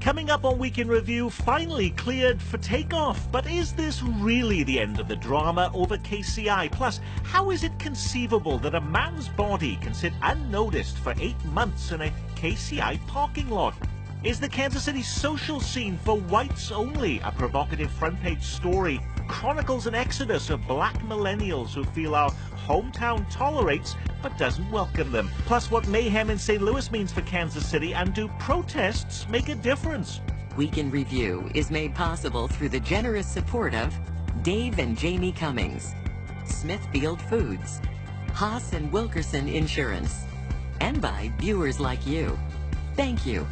Coming up on Week in Review, finally cleared for takeoff. But is this really the end of the drama over KCI? Plus, how is it conceivable that a man's body can sit unnoticed for 8 months in a KCI parking lot? Is the Kansas City social scene for whites only a provocative front-page story? Chronicles an exodus of black millennials who feel our hometown tolerates but doesn't welcome them. Plus, what mayhem in St. Louis means for Kansas City, and do protests make a difference? Week in Review is made possible through the generous support of Dave and Jamie Cummings, Smithfield Foods, Haas and Wilkerson Insurance, and by viewers like you. Thank you.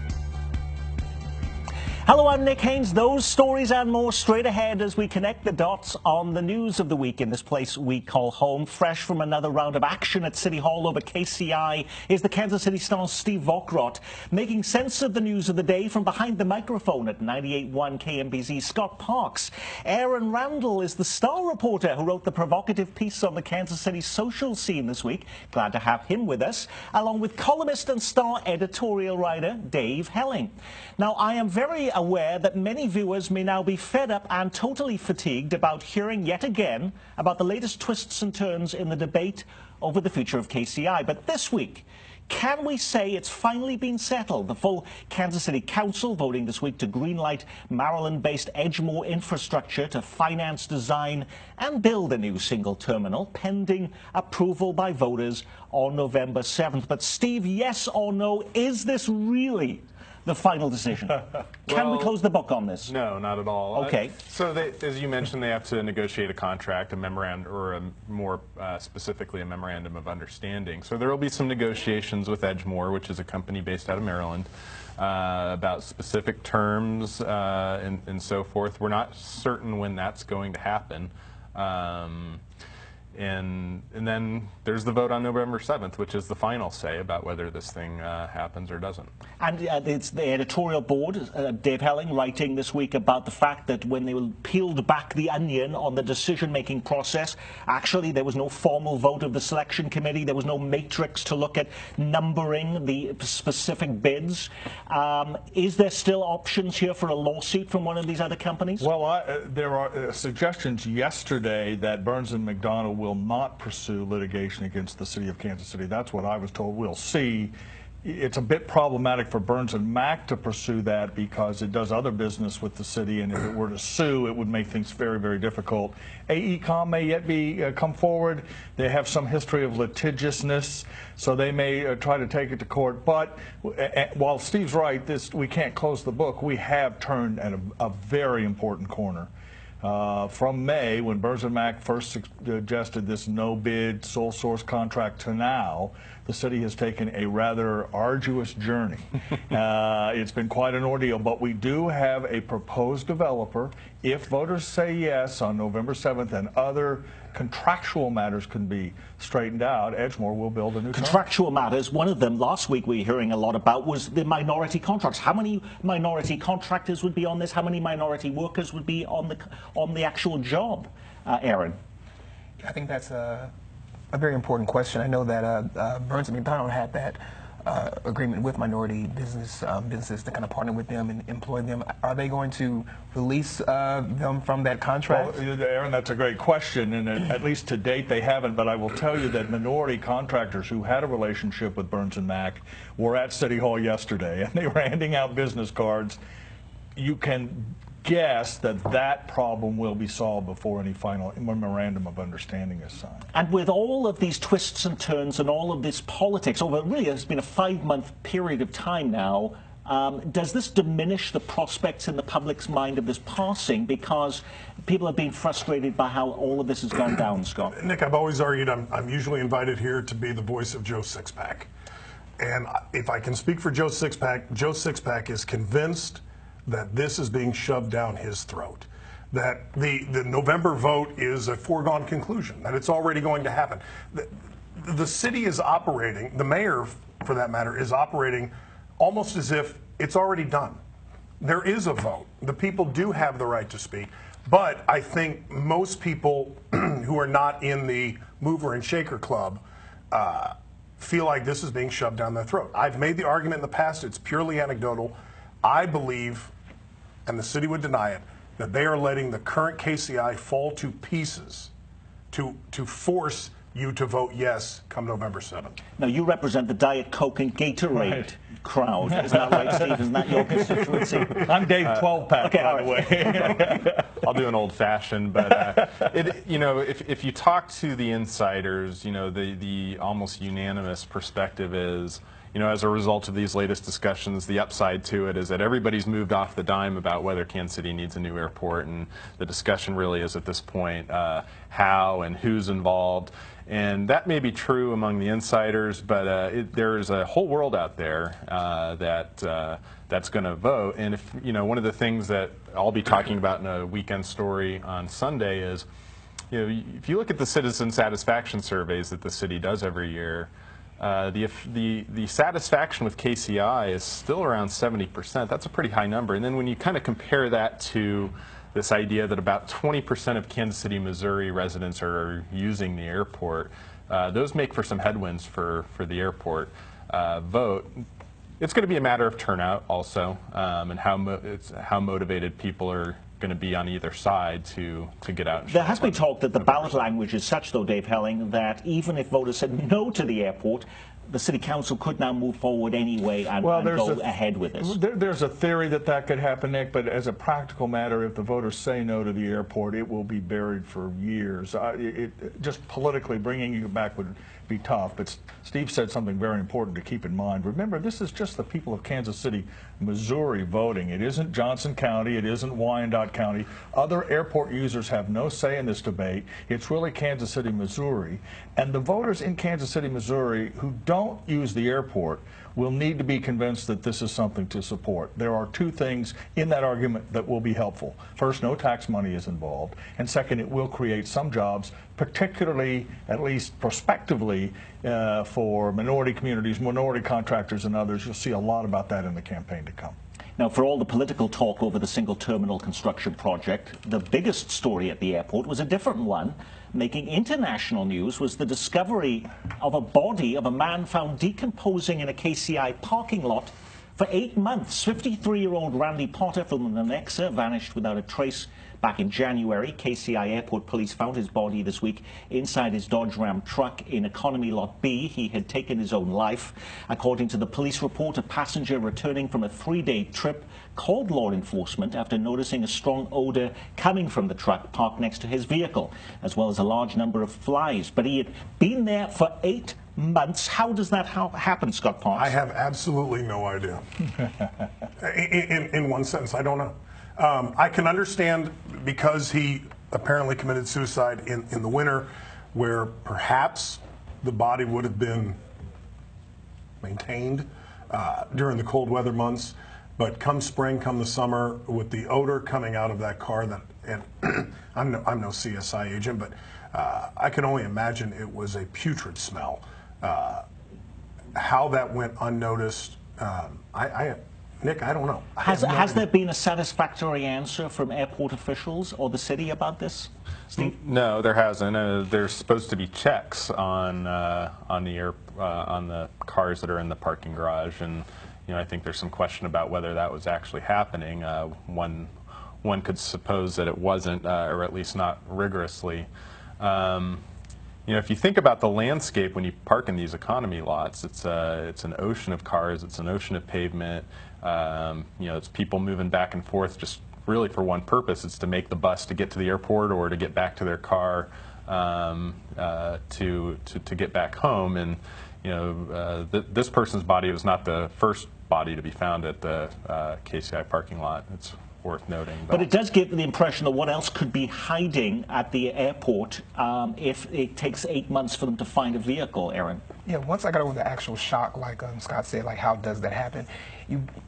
Hello, I'm Nick Haines. Those stories and more straight ahead as we connect the dots on the news of the week in this place we call home. Fresh from another round of action at City Hall over KCI is the Kansas City Star's Steve Vokrot, making sense of the news of the day from behind the microphone at 98.1 KMBZ. Scott Parks. Aaron Randle is the Star reporter who wrote the provocative piece on the Kansas City social scene this week. Glad to have him with us, along with columnist and Star editorial writer Dave Helling. Now, I am very aware that many viewers may now be fed up and totally fatigued about hearing yet again about the latest twists and turns in the debate over the future of KCI. But this week, can we say it's finally been settled? The full Kansas City Council voting this week to greenlight Maryland-based Edgemoor infrastructure to finance, design and build a new single terminal, pending approval by voters on November 7th. But Steve, yes or no, is this really the final decision? Can we close the book on this? No, not at all. Okay. So as you mentioned, they have to negotiate a contract, a memorandum, or more specifically, a memorandum of understanding. So there will be some negotiations with Edgemoor, which is a company based out of Maryland, about specific terms and so forth. We're not certain when that's going to happen. And then there's the vote on November 7th, which is the final say about whether this thing happens or doesn't. And it's the editorial board, Dave Helling, writing this week about the fact that when they peeled back the onion on the decision-making process, actually there was no formal vote of the selection committee. There was no matrix to look at numbering the specific bids. Is there still options here for a lawsuit from one of these other companies? Well, there are suggestions yesterday that Burns and McDonnell will not pursue litigation against the city of Kansas City. That's what I was told. We'll see. It's a bit problematic for Burns and Mac to pursue that because it does other business with the city, and if it were to sue, it would make things very, very difficult. AECom may yet come forward. They have some history of litigiousness, so they may try to take it to court. But while Steve's right, we can't close the book. We have turned at a very important corner. From May, when Burns and Mac first suggested this no-bid sole source contract, to now, the city has taken a rather arduous journey. It's been quite an ordeal, but we do have a proposed developer. If voters say yes on November 7th and other contractual matters can be straightened out, Edgemoor will build a new contractual matters. One of them last week we were hearing a lot about was the minority contracts. How many minority contractors would be on this? How many minority workers would be on the actual job? Aaron? I think that's a very important question. I know that Burns and McDonnell had that agreement with minority businesses to kind of partner with them and employ them. Are they going to release them from that contract? Well, Aaron, that's a great question, and at least to date they haven't, but I will tell you that minority contractors who had a relationship with Burns and Mac were at City Hall yesterday, and they were handing out business cards. You can guess that that problem will be solved before any final memorandum of understanding is signed. And with all of these twists and turns and all of this politics over really it's been a 5-month period of time now, does this diminish the prospects in the public's mind of this passing because people have been frustrated by how all of this has gone down, Scott? Nick, I've always argued I'm usually invited here to be the voice of Joe Sixpack. And if I can speak for Joe Sixpack, Joe Sixpack is convinced that this is being shoved down his throat, that the November vote is a foregone conclusion, that it's already going to happen. The city is operating, the mayor for that matter, is operating almost as if it's already done. There is a vote. The people do have the right to speak, but I think most people who are not in the mover and shaker club feel like this is being shoved down their throat. I've made the argument in the past, it's purely anecdotal. I believe, and the city would deny it, that they are letting the current KCI fall to pieces to force you to vote yes come November 7th. Now, you represent the Diet Coke and Gatorade crowd. Isn't that right, Steve? Isn't that your constituency? I'm Dave 12-pack, okay, by the way. I'll do an old-fashioned, but if you talk to the insiders, the almost unanimous perspective is, as a result of these latest discussions, the upside to it is that everybody's moved off the dime about whether Kansas City needs a new airport, and the discussion really is at this point how and who's involved. And that may be true among the insiders, but there is a whole world out there that's going to vote. And if one of the things that I'll be talking about in a weekend story on Sunday is, if you look at the citizen satisfaction surveys that the city does every year, the satisfaction with KCI is still around 70%. That's a pretty high number. And then when you kind of compare that to this idea that about 20% of Kansas City, Missouri residents are using the airport, those make for some headwinds for the airport vote. It's going to be a matter of turnout also, and how motivated people are going to be on either side to get out. There has been talk that the ballot language is such, though, Dave Helling, that even if voters said no to the airport, the City Council could now move forward anyway and go ahead with this. There's a theory that could happen, Nick, but as a practical matter, if the voters say no to the airport, it will be buried for years. Just politically bringing you back would be tough, but Steve said something very important to keep in mind. Remember, this is just the people of Kansas City, Missouri voting. It isn't Johnson County. It isn't Wyandotte County. Other airport users have no say in this debate. It's really Kansas City, Missouri. And the voters in Kansas City, Missouri who don't use the airport will need to be convinced that this is something to support. There are two things in that argument that will be helpful. First, no tax money is involved. And second, it will create some jobs, particularly, at least prospectively, for minority communities, minority contractors and others. You'll see a lot about that in the campaign to come. Now, for all the political talk over the single terminal construction project, the biggest story at the airport was a different one. Making international news was the discovery of a body of a man found decomposing in a KCI parking lot for 8 months. 53-year-old Randy Potter from the Nexa vanished without a trace back in January. KCI Airport Police found his body this week inside his Dodge Ram truck in Economy Lot B. He had taken his own life. According to the police report, a passenger returning from a 3-day trip called law enforcement after noticing a strong odor coming from the truck parked next to his vehicle, as well as a large number of flies. But he had been there for 8 months. How does that happen, Scott Parks? I have absolutely no idea. In one sentence, I don't know. I can understand because he apparently committed suicide in the winter, where perhaps the body would have been maintained during the cold weather months. But come spring, come the summer, with the odor coming out of that car, and I'm no CSI agent, but I can only imagine it was a putrid smell. How that went unnoticed, Nick, I don't know. Has there been a satisfactory answer from airport officials or the city about this, Steve? No, there hasn't. There's supposed to be checks on the cars that are in the parking garage, and I think there's some question about whether that was actually happening. One could suppose that it wasn't, or at least not rigorously. If you think about the landscape when you park in these economy lots, it's an ocean of cars, it's an ocean of pavement. It's people moving back and forth just really for one purpose. It's to make the bus to get to the airport or to get back to their car to get back home. And this person's body was not the first body to be found at the KCI parking lot. It's worth noting. But it does give the impression that what else could be hiding at the airport if it takes 8 months for them to find a vehicle, Aaron. Yeah, once I got over the actual shock, like Scott said, like how does that happen?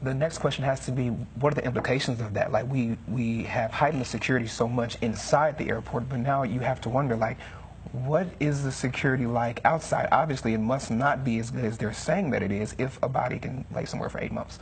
The next question has to be, what are the implications of that? Like we have heightened the security so much inside the airport, but now you have to wonder, like, what is the security like outside? Obviously, it must not be as good as they're saying that it is if a body can lay somewhere for 8 months.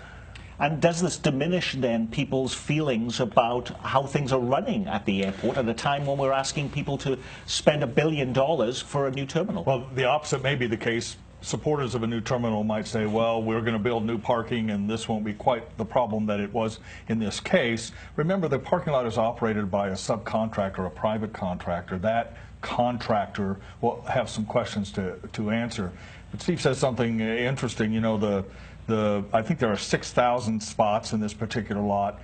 And does this diminish then people's feelings about how things are running at the airport at a time when we're asking people to spend $1 billion for a new terminal? Well, the opposite may be the case supporters of a new terminal might say, well, we're going to build new parking and this won't be quite the problem that it was in this case. Remember, the parking lot is operated by a subcontractor, a private contractor. That contractor will have some questions to answer. But Steve says something interesting. You know, I think there are 6,000 spots in this particular lot.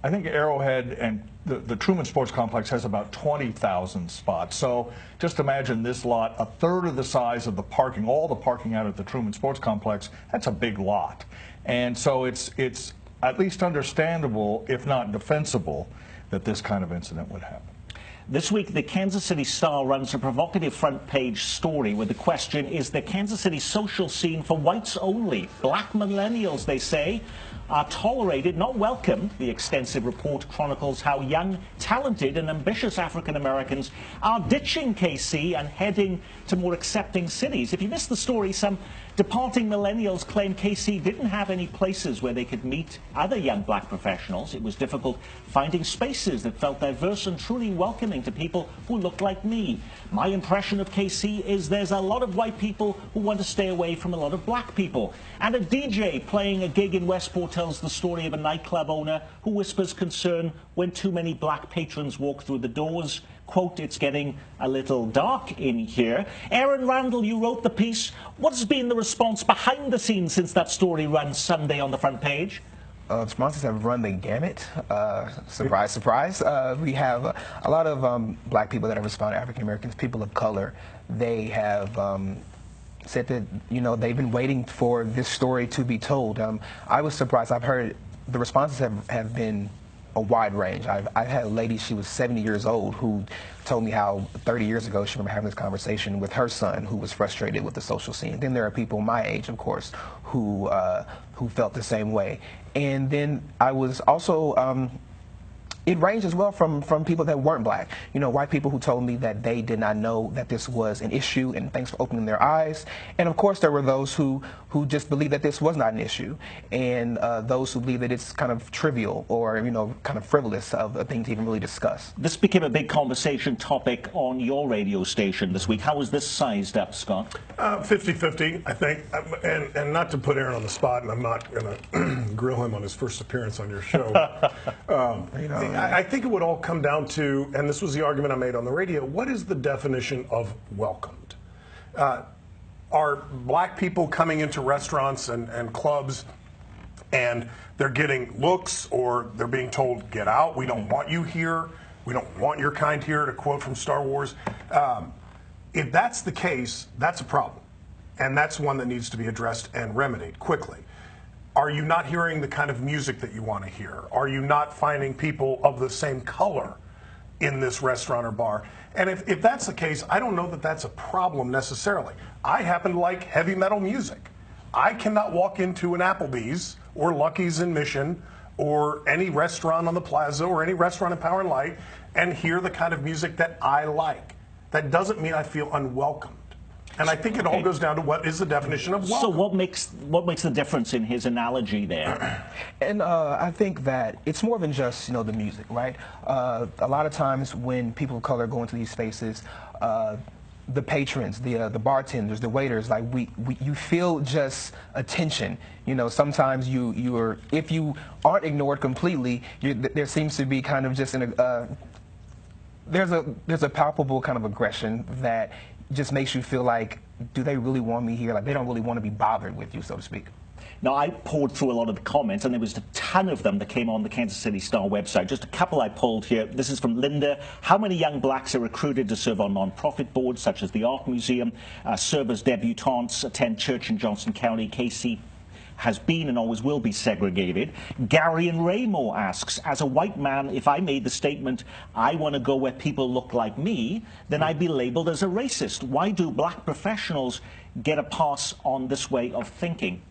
I think Arrowhead and the Truman Sports Complex has about 20,000 spots. So just imagine this lot, a third of the size of the parking, all the parking out at the Truman Sports Complex. That's a big lot. And so it's at least understandable, if not defensible, that this kind of incident would happen. This week, the Kansas City Star runs a provocative front-page story with the question, is the Kansas City social scene for whites only? Black millennials, they say, are tolerated, not welcomed. The extensive report chronicles how young, talented and ambitious African Americans are ditching KC and heading to more accepting cities. If you missed the story, some departing millennials claim KC didn't have any places where they could meet other young black professionals. It was difficult finding spaces that felt diverse and truly welcoming to people who looked like me. My impression of KC is there's a lot of white people who want to stay away from a lot of black people. And a DJ playing a gig in Westport tells the story of a nightclub owner who whispers concern when too many black patrons walk through the doors. Quote, it's getting a little dark in here. Aaron Randle, you wrote the piece. What's been the response behind the scenes since that story ran Sunday on the front page? Responses have run the gamut. Surprise, surprise. We have a lot of black people that have responded, African Americans, people of color. They have said that, you know, they've been waiting for this story to be told. I was surprised. I've heard the responses have been a wide range. I've had a lady, she was 70 years old, who told me how 30 years ago she remember having this conversation with her son who was frustrated with the social scene. Then there are people my age, of course, who felt the same way. And then I was also, it ranged as well from people that weren't black. You know, white people who told me that they did not know that this was an issue and thanks for opening their eyes. And of course there were those who just believed that this was not an issue, and those who believe that it's kind of trivial or, you know, kind of frivolous of a thing to even really discuss. This became a big conversation topic on your radio station this week. How was this sized up, Scott? 50-50, I think. And not to put Aaron on the spot, and I'm not going to grill him on his first appearance on your show. You know, I think it would all come down to, and this was the argument I made on the radio, what is the definition of welcomed? Are black people coming into restaurants and clubs and they're getting looks, or they're being told, get out, we don't want you here, we don't want your kind here, to quote from Star Wars? If that's the case, that's a problem. And that's one that needs to be addressed and remedied quickly. Are you not hearing the kind of music that you want to hear? Are you not finding people of the same color in this restaurant or bar? And if that's the case, I don't know that that's a problem necessarily. I happen to like heavy metal music. I cannot walk into an Applebee's or Lucky's in Mission or any restaurant on the Plaza or any restaurant in Power and Light and hear the kind of music that I like. That doesn't mean I feel unwelcomed. And I think it all goes down to what is the definition of welcome. So what makes the difference in his analogy there? And I think that it's more than just, you know, the music, right? A lot of times when people of color go into these spaces, the patrons, the bartenders, the waiters, like you feel just attention. You know, sometimes you are, if you aren't ignored completely, there seems to be kind of just there's a palpable kind of aggression that just makes you feel like, do they really want me here? Like, they don't really want to be bothered with you, so to speak. Now, I poured through a lot of the comments, and there was a ton of them that came on the Kansas City Star website. Just a couple I pulled here. This is from Linda. How many young blacks are recruited to serve on non-profit boards, such as the Art Museum, serve as debutantes, attend church in Johnson County? KC has been and always will be segregated. Gary and Raymore asks, as a white man, if I made the statement, I want to go where people look like me, then I'd be labeled as a racist. Why do black professionals get a pass on this way of thinking?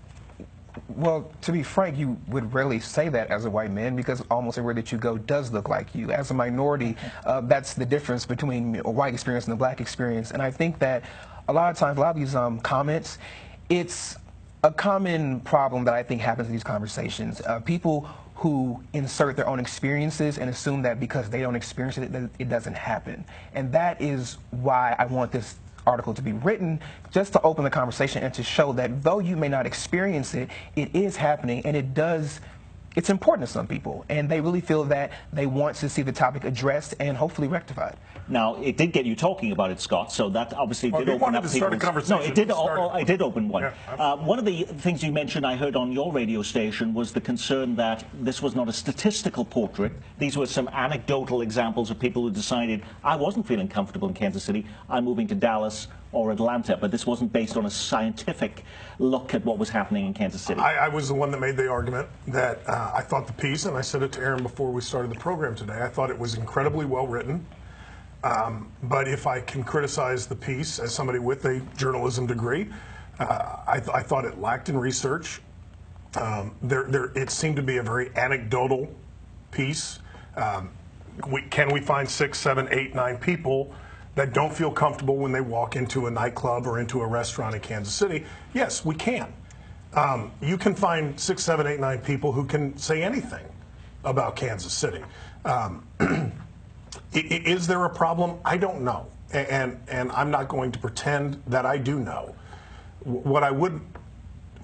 Well, to be frank, you would rarely say that as a white man, because almost everywhere that you go does look like you. As a minority, that's the difference between a white experience and a black experience. And I think that a lot of times, a lot of these comments, it's a common problem that I think happens in these conversations. People who insert their own experiences and assume that because they don't experience it, that it doesn't happen. And that is why I want this article to be written, just to open the conversation and to show that though you may not experience it, it is happening, and it's important to some people, and they really feel that they want to see the topic addressed and hopefully rectified. Now, it did get you talking about it, Scott, so that obviously did open up to start a conversation. No, it did open one. Yeah, one of the things you mentioned I heard on your radio station was the concern that this was not a statistical portrait. These were some anecdotal examples of people who decided, I wasn't feeling comfortable in Kansas City, I'm moving to Dallas or Atlanta, but this wasn't based on a scientific look at what was happening in Kansas City. I was the one that made the argument that I thought the piece, and I said it to Aaron before we started the program today, I thought it was incredibly well written. But if I can criticize the piece as somebody with a journalism degree, I thought it lacked in research. It seemed to be a very anecdotal piece. Can we find 6, 7, 8, 9 people that don't feel comfortable when they walk into a nightclub or into a restaurant in Kansas City? Yes, we can. You can find 6, 7, 8, 9 people who can say anything about Kansas City. Is there a problem? I don't know, and I'm not going to pretend that I do know. What I would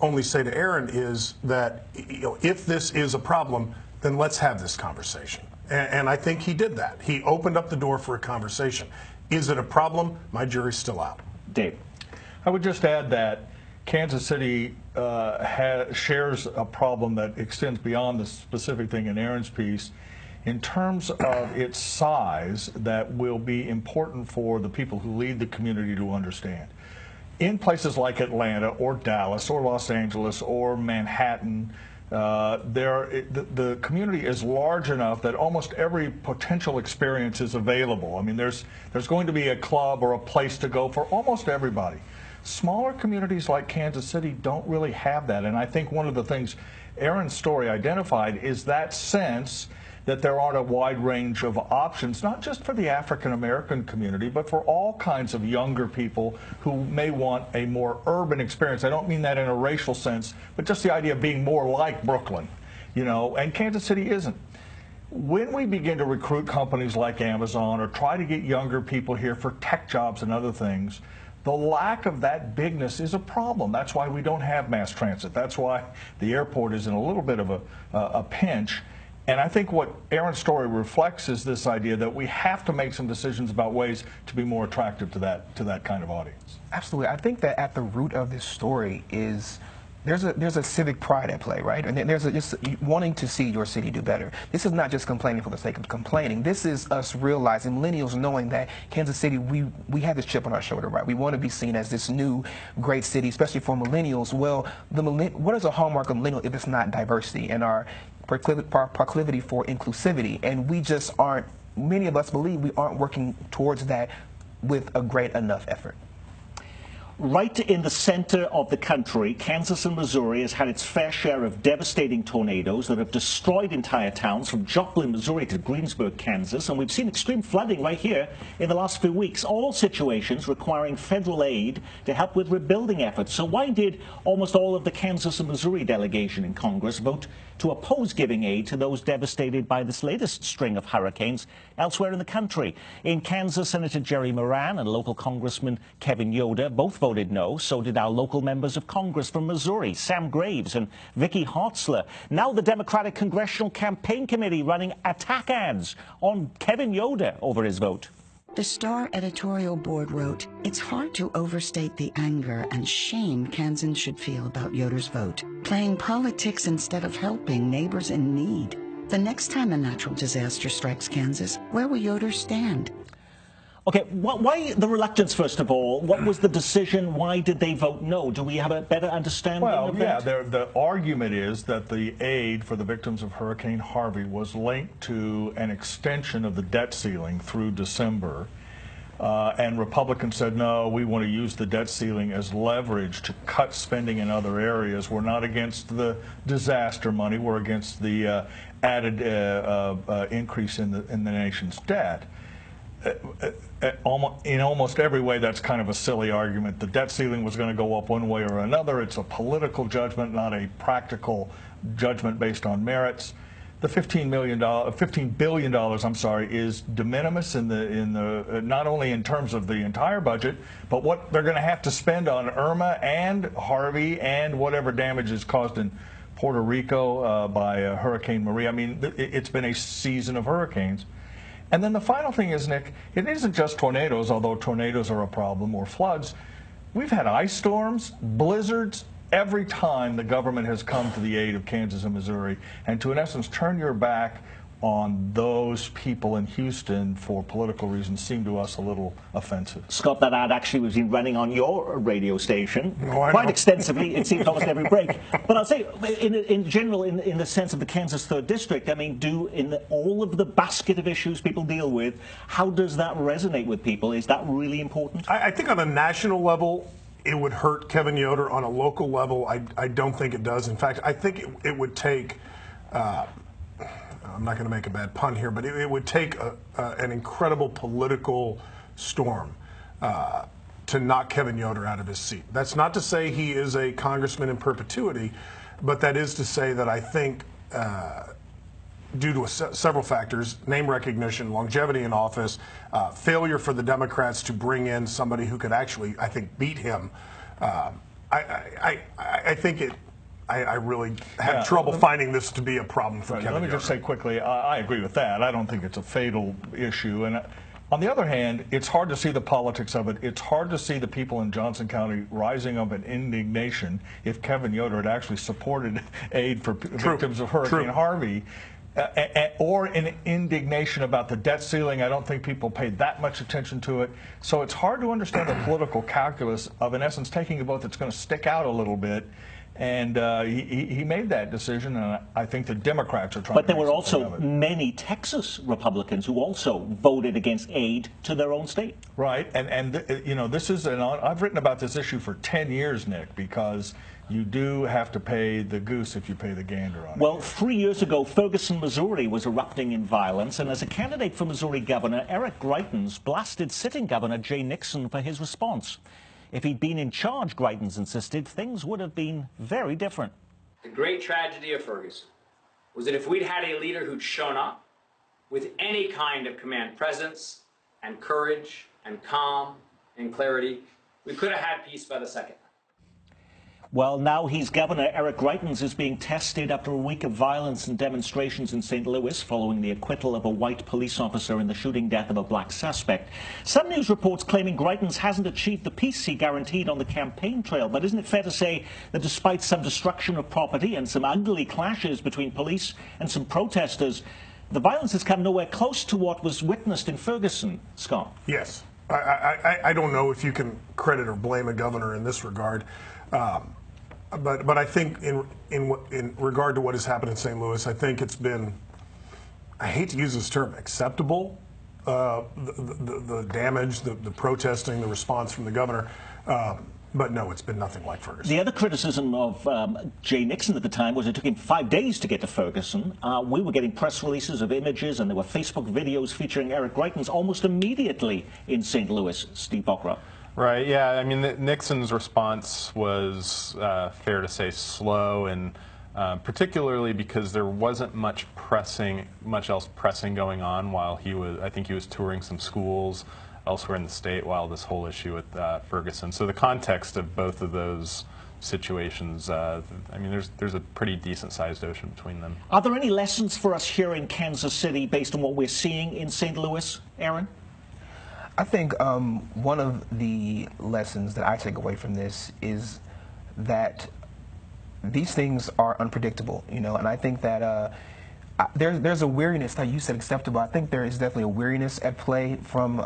only say to Aaron is that, if this is a problem, then let's have this conversation. And I think he did that. He opened up the door for a conversation. Is it a problem? My jury's still out. Dave. I would just add that Kansas City shares a problem that extends beyond the specific thing in Aaron's piece in terms of its size that will be important for the people who lead the community to understand. In places like Atlanta or Dallas or Los Angeles or Manhattan, the community is large enough that almost every potential experience is available. I mean, there's going to be a club or a place to go for almost everybody. Smaller communities like Kansas City don't really have that, and I think one of the things Aaron's story identified is that sense that there aren't a wide range of options, not just for the African American community, but for all kinds of younger people who may want a more urban experience. I don't mean that in a racial sense, but just the idea of being more like Brooklyn, and Kansas City isn't. When we begin to recruit companies like Amazon or try to get younger people here for tech jobs and other things, the lack of that bigness is a problem. That's why we don't have mass transit. That's why the airport is in a little bit of a pinch. And I think what Aaron's story reflects is this idea that we have to make some decisions about ways to be more attractive to that kind of audience. Absolutely. I think that at the root of this story is there's a civic pride at play, right? And there's just wanting to see your city do better. This is not just complaining for the sake of complaining. This is us realizing, millennials knowing that Kansas City, we have this chip on our shoulder, right? We want to be seen as this new great city, especially for millennials. Well, what is a hallmark of millennial if it's not diversity and our proclivity for inclusivity? And we just aren't, many of us believe we aren't working towards that with a great enough effort. Right in the center of the country, Kansas and Missouri has had its fair share of devastating tornadoes that have destroyed entire towns from Joplin, Missouri to Greensburg, Kansas. And we've seen extreme flooding right here in the last few weeks, all situations requiring federal aid to help with rebuilding efforts. So why did almost all of the Kansas and Missouri delegation in Congress vote to oppose giving aid to those devastated by this latest string of hurricanes elsewhere in the country? In Kansas, Senator Jerry Moran and local Congressman Kevin Yoder both voted no. So did our local members of Congress from Missouri, Sam Graves and Vicky Hartzler. Now the Democratic Congressional Campaign Committee running attack ads on Kevin Yoder over his vote. The Star editorial board wrote, "It's hard to overstate the anger and shame Kansans should feel about Yoder's vote. Playing politics instead of helping neighbors in need. The next time a natural disaster strikes Kansas, where will Yoder stand?" Okay, why the reluctance, first of all? What was the decision? Why did they vote no? Do we have a better understanding of that? Well, yeah, the argument is that the aid for the victims of Hurricane Harvey was linked to an extension of the debt ceiling through December. And Republicans said, no, we want to use the debt ceiling as leverage to cut spending in other areas. We're not against the disaster money. We're against the added increase in the nation's debt. In almost every way, that's kind of a silly argument. The debt ceiling was going to go up one way or another. It's a political judgment, not a practical judgment based on merits. the $15 billion, I'm sorry, is de minimis in the not only in terms of the entire budget, but what they're going to have to spend on Irma and Harvey and whatever damage is caused in Puerto Rico by Hurricane Maria. I mean, it's been a season of hurricanes. And then the final thing is, Nick, it isn't just tornadoes, although tornadoes are a problem, or floods. We've had ice storms, blizzards, every time the government has come to the aid of Kansas and Missouri, and to, in essence, turn your back on those people in Houston for political reasons seemed to us a little offensive. Scott, that ad actually was been running on your radio station Oh, quite extensively. It seems almost every break. But I'll say, in general, in the sense of the Kansas 3rd District, I mean, all of the basket of issues people deal with, how does that resonate with people? Is that really important? I think on a national level, it would hurt Kevin Yoder. On a local level, I don't think it does. In fact, I think it would take, I'm not going to make a bad pun here, but it would take an incredible political storm to knock Kevin Yoder out of his seat. That's not to say he is a congressman in perpetuity, but that is to say that I think due to several factors, name recognition, longevity in office, failure for the Democrats to bring in somebody who could actually, I think, beat him. I think I really have trouble finding this to be a problem for Kevin Let me Yoder. just say quickly, I agree with that. I don't think it's a fatal issue. And on the other hand, it's hard to see the politics of it. It's hard to see the people in Johnson County rising up in indignation if Kevin Yoder had actually supported aid for victims of Hurricane Harvey. Or in indignation about the debt ceiling. I don't think people paid that much attention to it. So it's hard to understand the political calculus of, in essence, taking a vote that's going to stick out a little bit. And he made that decision, and I think the Democrats are trying But to there were make something also of it. many Texas Republicans who also voted against aid to their own state. Right, and you know, this is I've written about this issue for 10 years, Nick, because you do have to pay the goose if you pay the gander on it. Well, 3 years ago, Ferguson, Missouri was erupting in violence, and as a candidate for Missouri governor, Eric Greitens blasted sitting Governor Jay Nixon for his response. If he'd been in charge, Greitens insisted, things would have been very different. The great tragedy of Ferguson was that if we'd had a leader who'd shown up with any kind of command presence and courage and calm and clarity, we could have had peace by the second. Well, now he's governor. Eric Greitens is being tested after a week of violence and demonstrations in St. Louis following the acquittal of a white police officer in the shooting death of a black suspect. Some news reports claiming Greitens hasn't achieved the peace he guaranteed on the campaign trail. But isn't it fair to say that despite some destruction of property and some ugly clashes between police and some protesters, the violence has come nowhere close to what was witnessed in Ferguson, Scott? Yes. I don't know if you can credit or blame a governor in this regard. But I think in regard to what has happened in St. Louis, I think it's been, I hate to use this term, acceptable, the damage, the protesting, the response from the governor. But no, it's been nothing like Ferguson. The other criticism of Jay Nixon at the time was it took him 5 days to get to Ferguson. We were getting press releases of images, and there were Facebook videos featuring Eric Greitens almost immediately in St. Louis. Steve Bokra. Right, yeah, I mean, Nixon's response was, fair to say, slow, and particularly because there wasn't much else pressing going on while I think he was touring some schools elsewhere in the state while this whole issue with Ferguson. So the context of both of those situations, I mean, there's a pretty decent-sized ocean between them. Are there any lessons for us here in Kansas City based on what we're seeing in St. Louis, Aaron? I think one of the lessons that I take away from this is that these things are unpredictable, you know, and I think that there's a weariness, that you said acceptable. I think there is definitely a weariness at play from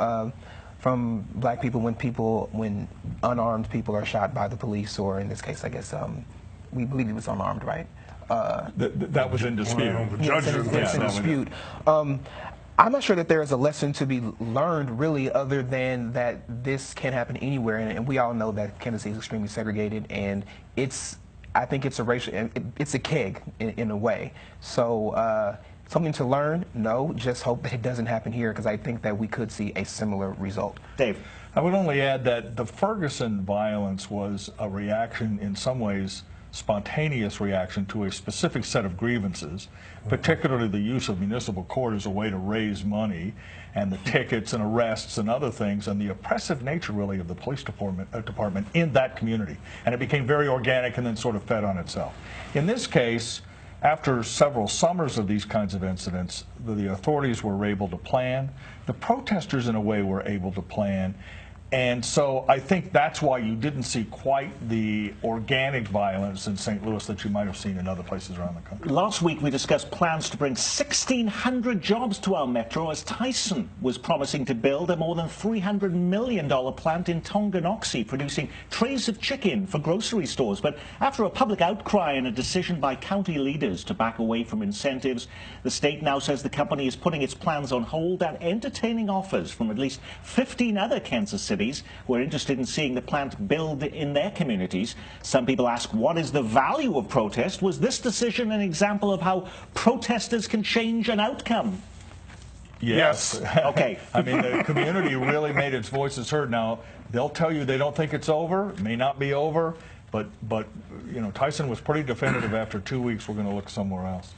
black people when unarmed people are shot by the police, or in this case, I guess, we believe he was unarmed, right? That was in dispute. Yes, it's in dispute. I'm not sure that there is a lesson to be learned, really, other than that this can happen anywhere, and we all know that Kansas City is extremely segregated, and I think it's a racial, it's a keg in a way. So something to learn? No, just hope that it doesn't happen here, because I think that we could see a similar result. Dave. I would only add that the Ferguson violence was a reaction in some ways spontaneous reaction to a specific set of grievances, particularly the use of municipal court as a way to raise money, and the tickets and arrests and other things, and the oppressive nature really of the police department in that community. And it became very organic and then sort of fed on itself. In this case, after several summers of these kinds of incidents, the authorities were able to plan. The protesters, in a way, were able to plan. And so I think that's why you didn't see quite the organic violence in St. Louis that you might have seen in other places around the country. Last week we discussed plans to bring 1,600 jobs to our metro as Tyson was promising to build a more than $300 million plant in Tonganoxie, producing trays of chicken for grocery stores. But after a public outcry and a decision by county leaders to back away from incentives, the state now says the company is putting its plans on hold and entertaining offers from at least 15 other Kansas City who are interested in seeing the plant build in their communities. Some people ask, what is the value of protest? Was this decision an example of how protesters can change an outcome? Yes. Okay. I mean, the community really made its voices heard. Now, they'll tell you they don't think it's over. It may not be over, but you know, Tyson was pretty definitive after 2 weeks, we're going to look somewhere else.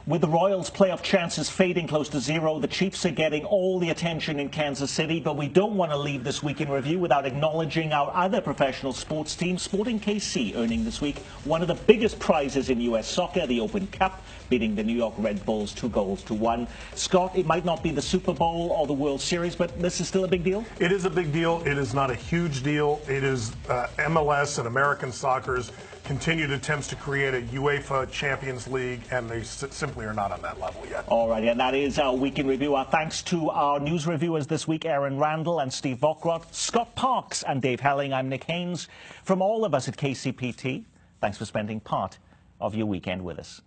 With the Royals' playoff chances fading close to zero, the Chiefs are getting all the attention in Kansas City, but we don't want to leave this week in review without acknowledging our other professional sports team, Sporting KC, earning this week one of the biggest prizes in U.S. soccer, the Open Cup, beating the New York Red Bulls 2-1. Scott, it might not be the Super Bowl or the World Series, but this is still a big deal? It is a big deal. It is not a huge deal. It is MLS and American soccer's continued attempts to create a UEFA Champions League, and they simply are not on that level yet. All right, and that is our Week in Review. Our thanks to our news reviewers this week, Aaron Randle and Steve Vokrath, Scott Parks and Dave Helling. I'm Nick Haines. From all of us at KCPT, thanks for spending part of your weekend with us.